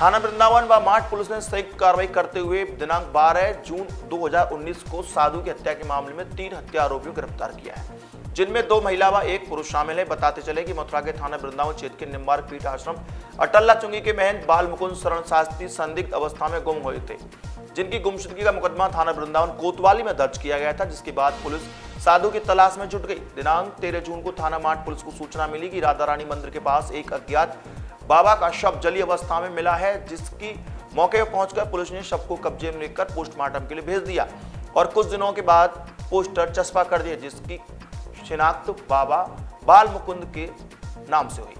थाना वृंदावन व माठ पुलिस ने संयुक्त कार्रवाई करते हुए दिनांक 12 जून 2019 को साधु की हत्या के मामले में 3 हत्या आरोपियों को गिरफ्तार किया है, जिनमें 2 महिला व 1 पुरुष शामिल है। बताते चले कि मथुरा के थाना वृंदावन क्षेत्र के निम्बार्क पीठ आश्रम अटल्ला चुंगी के महंत बाल मुकुंद शरण शास्त्री संदिग्ध अवस्था में गुम हुए थे, जिनकी गुमशुदगी का मुकदमा थाना वृंदावन कोतवाली में दर्ज किया गया था, जिसके बाद पुलिस साधु की तलाश में जुट गई। दिनांक 13 जून को थाना माठ पुलिस को सूचना मिली कि राधा रानी मंदिर के पास एक अज्ञात बाबा का शव जली अवस्था में मिला है, जिसकी मौके पर पहुंचकर पुलिस ने शव को कब्जे में लेकर पोस्टमार्टम के लिए भेज दिया और कुछ दिनों के बाद पोस्टर चस्पा कर दिया, जिसकी शिनाख्त बाबा बाल मुकुंद के नाम से हुई।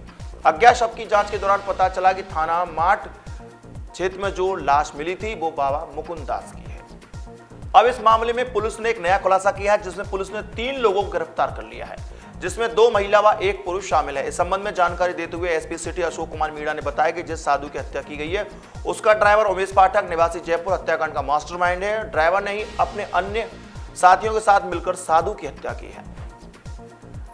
अज्ञात शव की जांच के दौरान पता चला कि थाना माठ क्षेत्र में जो लाश मिली थी वो बाबा मुकुंद दास की है। अब इस मामले में पुलिस ने एक नया खुलासा किया है, जिसमें पुलिस ने 3 लोगों को गिरफ्तार कर लिया है, जिसमें 2 महिला व 1 पुरुष शामिल है। इस संबंध में जानकारी देते हुए एसपी सिटी अशोक कुमार मीणा ने बताया कि जिस साधु की हत्या की गई है उसका ड्राइवर उमेश पाठक निवासी जयपुर हत्याकांड का मास्टरमाइंड है। ड्राइवर ने ही अपने अन्य साथियों के साथ मिलकर साधु की हत्या की है।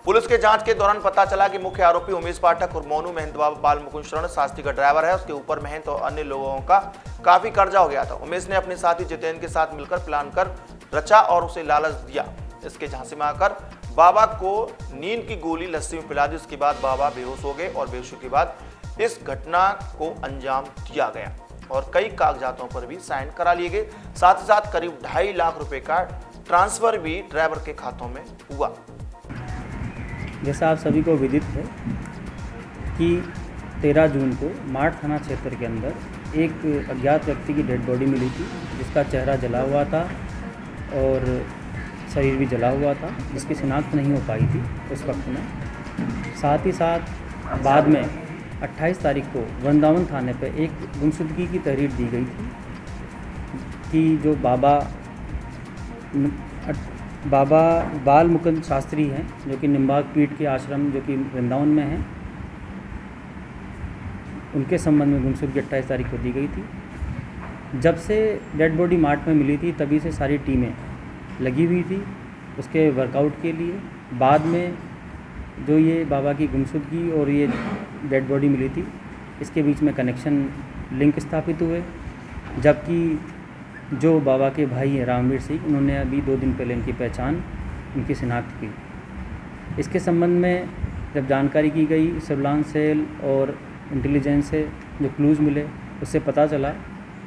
पुलिस के जांच के दौरान पता चला कि मुख्य आरोपी उमेश पाठक और मोनू महंत बाबा बाल मुकुंद शरण शास्त्री का ड्राइवर है। उसके ऊपर महंत और अन्य लोगों का काफी कर्जा हो गया था। उमेश ने अपने साथी जितेंद्र के साथ मिलकर प्लान कर रचा और उसे लालच दिया। इसके झांसे में आकर बाबा को नींद की गोली लस्सी में पिला दी। उसके बाद बाबा बेहोश हो गए और बेहोशी के बाद इस घटना को अंजाम दिया गया और कई कागजातों पर भी साइन करा लिए गए। साथ ही साथ करीब 2.5 लाख रुपए का ट्रांसफर भी ड्राइवर के खातों में हुआ। जैसा आप सभी को विदित है कि 13 जून को माठ थाना क्षेत्र के अंदर एक अज्ञात व्यक्ति की डेड बॉडी मिली थी, जिसका चेहरा जला हुआ था और शरीर भी जला हुआ था, जिसकी शिनाख्त नहीं हो पाई थी उस वक्त में। साथ ही साथ बाद में 28 तारीख को वृंदावन थाने पर एक गुमशुदगी की तहरीर दी गई थी कि जो बाबा बाल मुकुंद शास्त्री हैं, जो कि निम्बार्क पीठ के आश्रम जो कि वृंदावन में हैं, उनके संबंध में गुमशुदगी 28 तारीख को दी गई थी। जब से डेड बॉडी मार्ट में मिली थी तभी से सारी टीमें लगी हुई थी उसके वर्कआउट के लिए। बाद में जो ये बाबा की गुमशुदगी और ये डेड बॉडी मिली थी, इसके बीच में कनेक्शन लिंक स्थापित हुए, जबकि जो बाबा के भाई हैं रामवीर सिंह, उन्होंने अभी 2 दिन पहले इनकी पहचान, उनकी शिनाख्त की। इसके संबंध में जब जानकारी की गई, सर्विलांस सेल और इंटेलिजेंस से जो क्लूज़ मिले, उससे पता चला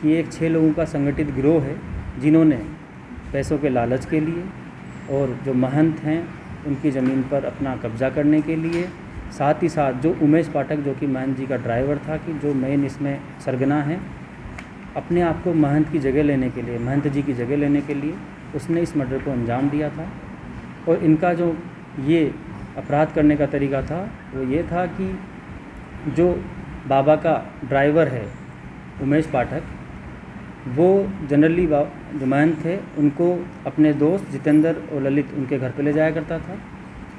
कि एक 6 लोगों का संगठित गिरोह है, जिन्होंने पैसों के लालच के लिए और जो महंत हैं उनकी ज़मीन पर अपना कब्जा करने के लिए, साथ ही साथ जो उमेश पाठक जो कि महंत जी का ड्राइवर था, कि जो मेन इसमें सरगना है, अपने आप को महंत की जगह लेने के लिए, महंत जी की जगह लेने के लिए उसने इस मर्डर को अंजाम दिया था। और इनका जो ये अपराध करने का तरीका था वो ये था कि जो बाबा का ड्राइवर है उमेश पाठक, वो जनरली जो महंत थे उनको अपने दोस्त जितेंद्र और ललित उनके घर पे ले जाया करता था।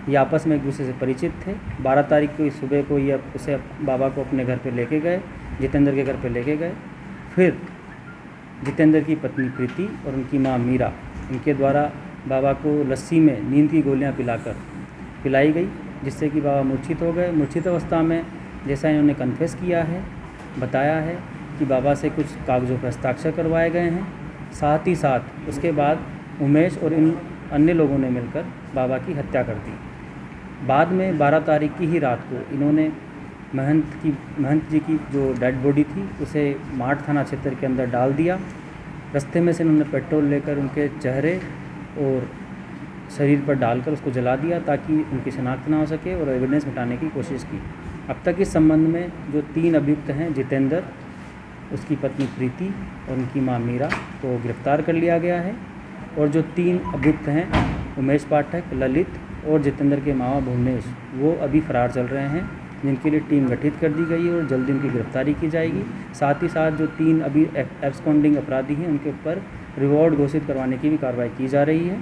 ये आपस में एक दूसरे से परिचित थे। 12 तारीख को सुबह को ये उसे बाबा को अपने घर पे लेके गए, जितेंद्र के घर पे लेके गए। फिर जितेंद्र की पत्नी प्रीति और उनकी माँ मीरा, इनके द्वारा बाबा को लस्सी में नींद की गोलियां पिलाई गई, जिससे कि बाबा मूर्छित हो गए। मूर्छित अवस्था में जैसा इन्होंने कन्फेस किया है, बताया है कि बाबा से कुछ कागज़ों पर हस्ताक्षर करवाए गए हैं। साथ ही साथ उसके बाद उमेश और इन अन्य लोगों ने मिलकर बाबा की हत्या कर दी। बाद में 12 तारीख की ही रात को इन्होंने महंत जी की जो डेड बॉडी थी उसे माठ थाना क्षेत्र के अंदर डाल दिया। रास्ते में से इन्होंने पेट्रोल लेकर उनके चेहरे और शरीर पर डालकर उसको जला दिया, ताकि उनकी शिनाख्त ना हो सके, और एविडेंस मिटाने की कोशिश की। अब तक इस संबंध में जो 3 अभियुक्त हैं, जितेंद्र, उसकी पत्नी प्रीति और उनकी मां मीरा, को गिरफ्तार कर लिया गया है। और जो 3 अभियुक्त हैं, उमेश पाठक, ललित और जितेंद्र के मामा भुवनेश, वो अभी फरार चल रहे हैं, जिनके लिए टीम गठित कर दी गई है और जल्दी उनकी गिरफ्तारी की जाएगी। साथ ही साथ जो 3 अभी एब्सकॉन्डिंग अपराधी हैं, उनके ऊपर रिवॉर्ड घोषित करवाने की भी कार्रवाई की जा रही है।